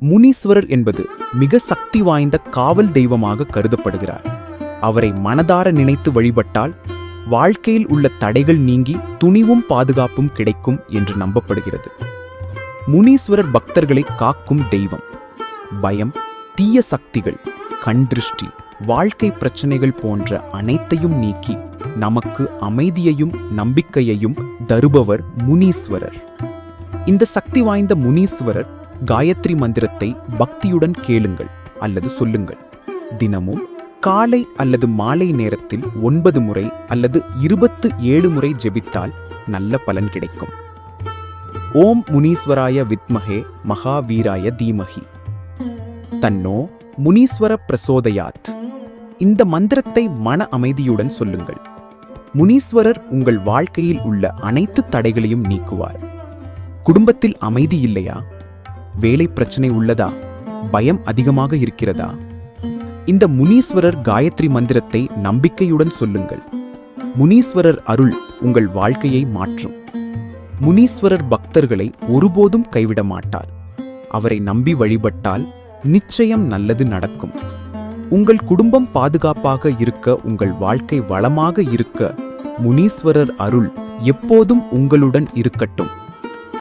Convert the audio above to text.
முனீஸ்வரர் என்பது மிக சக்தி வாய்ந்த காவல் தெய்வமாக கருதப்படுகிறார். அவரை மனதார நினைத்து வழிபட்டால் வாழ்க்கையில் உள்ள தடைகள் நீங்கி துணிவும் பாதுகாப்பும் கிடைக்கும் என்று நம்பப்படுகிறது. முனீஸ்வரர் பக்தர்களை காக்கும் தெய்வம். பயம், தீய சக்திகள், கண் திருஷ்டி, வாழ்க்கை பிரச்சனைகள் போன்ற அனைத்தையும் நீக்கி நமக்கு அமைதியையும் நம்பிக்கையையும் தருபவர் முனீஸ்வரர். இந்த சக்தி வாய்ந்த முனீஸ்வரர் காயத்ரி மந்திரத்தை பக்தியுடன் கேளுங்கள் அல்லது சொல்லுங்கள். தினமும் காலை அல்லது மாலை நேரத்தில் 9 முறை அல்லது 27 முறை ஜெபித்தால் நல்ல பலன் கிடைக்கும். ஓம் முனீஸ்வராய வித்மஹே மகாவீராய தீமஹி தன்னோ முனீஸ்வர பிரசோதயாத். இந்த மந்திரத்தை மன அமைதியுடன் சொல்லுங்கள். முனீஸ்வரர் உங்கள் வாழ்க்கையில் உள்ள அனைத்து தடைகளையும் நீக்குவார். குடும்பத்தில் அமைதி இல்லையா? வேலை பிரச்சனை உள்ளதா? பயம் அதிகமாக இருக்கிறதா? இந்த முனீஸ்வரர் காயத்ரி மந்திரத்தை நம்பிக்கையுடன் சொல்லுங்கள். முனீஸ்வரர் அருள் உங்கள் வாழ்க்கையை மாற்றும். முனீஸ்வரர் பக்தர்களை ஒருபோதும் கைவிட மாட்டார். அவரை நம்பி வழிபட்டால் நிச்சயம் நல்லது நடக்கும். உங்கள் குடும்பம் பாதுகாப்பாக இருக்க, உங்கள் வாழ்க்கை வளமாக இருக்க முனீஸ்வரர் அருள் எப்போதும் உங்களுடன் இருக்கட்டும்.